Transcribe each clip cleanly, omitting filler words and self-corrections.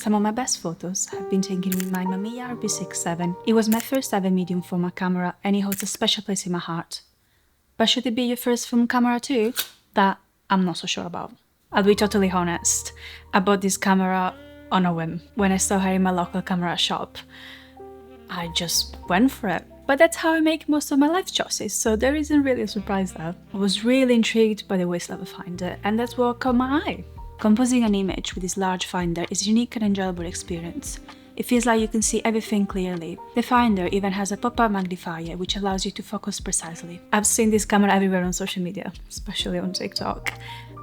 Some of my best photos have been taken with my Mamiya RB67. It was my first ever medium format camera and it holds a special place in my heart. But should it be your first film camera too? That I'm not so sure about. I'll be totally honest, I bought this camera on a whim. When I saw her in my local camera shop, I just went for it. But that's how I make most of my life choices, so there isn't really a surprise there. I was really intrigued by the waist level finder, and that's what caught my eye. Composing an image with this large finder is a unique and enjoyable experience. It feels like you can see everything clearly. The finder even has a pop-up magnifier which allows you to focus precisely. I've seen this camera everywhere on social media, especially on TikTok.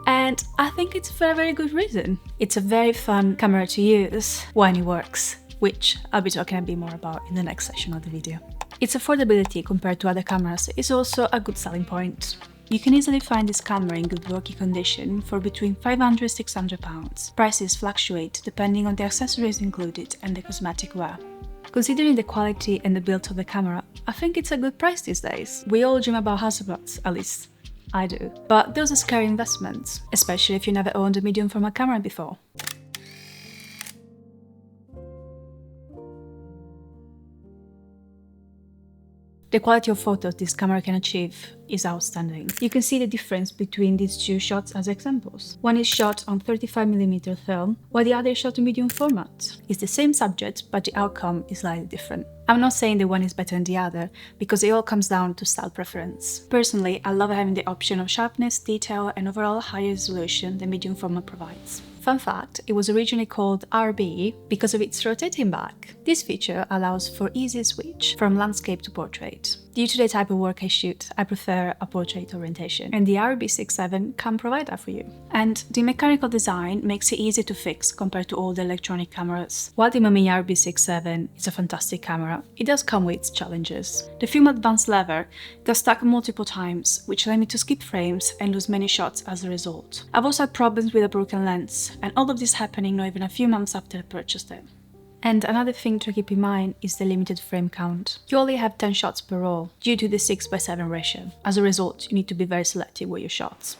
And I think it's for a very good reason. It's a very fun camera to use when it works, which I'll be talking a bit more about in the next section of the video. Its affordability compared to other cameras is also a good selling point. You can easily find this camera in good working condition for between £500 and £600. Prices fluctuate depending on the accessories included and the cosmetic wear. Considering the quality and the build of the camera, I think it's a good price these days. We all dream about Hasselblads, at least I do. But those are scary investments, especially if you never owned a medium format camera before. The quality of photos this camera can achieve is outstanding. You can see the difference between these two shots as examples. One is shot on 35mm film, while the other is shot in medium format. It's the same subject, but the outcome is slightly different. I'm not saying the one is better than the other, because it all comes down to style preference. Personally, I love having the option of sharpness, detail, and overall higher resolution the medium format provides. Fun fact, it was originally called RB because of its rotating back. This feature allows for easy switch from landscape to portrait. Due to the type of work I shoot, I prefer a portrait orientation, and the RB67 can provide that for you. And the mechanical design makes it easy to fix compared to all the electronic cameras. While the Mamiya RB67 is a fantastic camera, it does come with its challenges. The Film Advance lever got stuck multiple times, which led me to skip frames and lose many shots as a result. I've also had problems with a broken lens, and all of this happening not even a few months after I purchased it. And another thing to keep in mind is the limited frame count. You only have 10 shots per roll, due to the 6:7 ratio. As a result, you need to be very selective with your shots.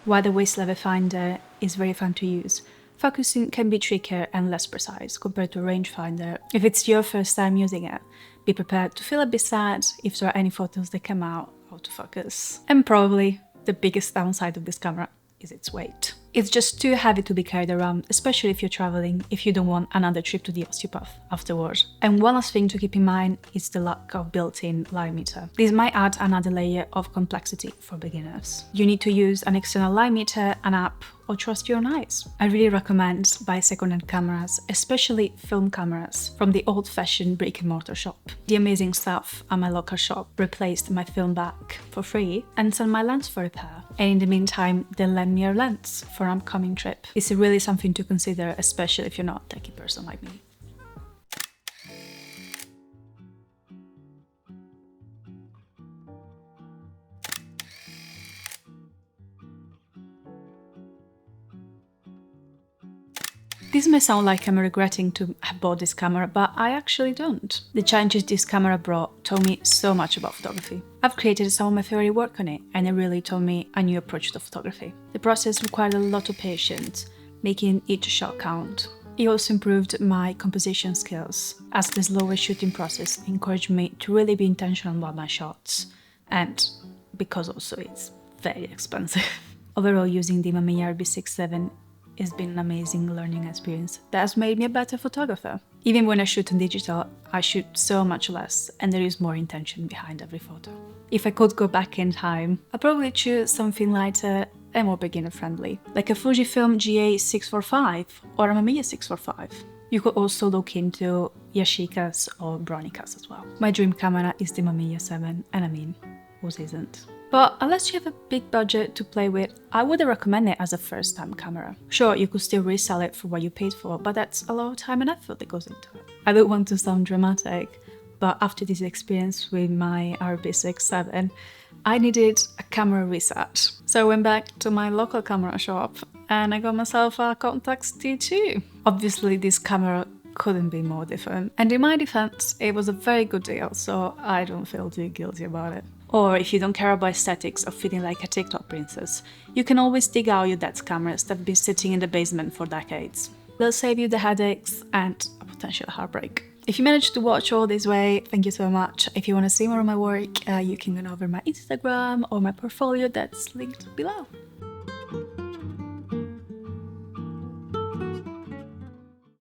While the waist level finder is very fun to use, focusing can be trickier and less precise compared to a rangefinder. If it's your first time using it, be prepared to feel a bit sad if there are any photos that come out out of focus. And probably the biggest downside of this camera is its weight. It's just too heavy to be carried around, especially if you're traveling, if you don't want another trip to the osteopath afterward. And one last thing to keep in mind is the lack of built-in light meter. This might add another layer of complexity for beginners. You need to use an external light meter, an app, or trust your own eyes. I really recommend buy second-hand cameras, especially film cameras, from the old-fashioned brick-and-mortar shop. The amazing staff at my local shop replaced my film back for free and sent my lens for repair. And in the meantime, they lent me a lens for an upcoming trip. It's really something to consider, especially if you're not a techie person like me. This may sound like I'm regretting to have bought this camera, but I actually don't. The challenges this camera brought taught me so much about photography. I've created some of my favorite work on it, and it really taught me a new approach to photography. The process required a lot of patience, making each shot count. It also improved my composition skills, as the slower shooting process encouraged me to really be intentional about my shots, and because also it's very expensive. Overall, using the Mamiya RB67 it's been an amazing learning experience that has made me a better photographer. Even when I shoot on digital, I shoot so much less and there is more intention behind every photo. If I could go back in time, I'd probably choose something lighter and more beginner-friendly, like a Fujifilm GA645 or a Mamiya 645. You could also look into Yashicas or Bronicas as well. My dream camera is the Mamiya 7, and I mean, whose isn't? But unless you have a big budget to play with, I wouldn't recommend it as a first-time camera. Sure, you could still resell it for what you paid for, but that's a lot of time and effort that goes into it. I don't want to sound dramatic, but after this experience with my RB67, I needed a camera reset. So I went back to my local camera shop and I got myself a Contax T2. Obviously, this camera couldn't be more different. And in my defense, it was a very good deal, so I don't feel too guilty about it. Or if you don't care about aesthetics of feeling like a TikTok princess, you can always dig out your dad's cameras that have been sitting in the basement for decades. They'll save you the headaches and a potential heartbreak. If you managed to watch all this way, thank you so much. If you want to see more of my work, you can go over my Instagram or my portfolio that's linked below.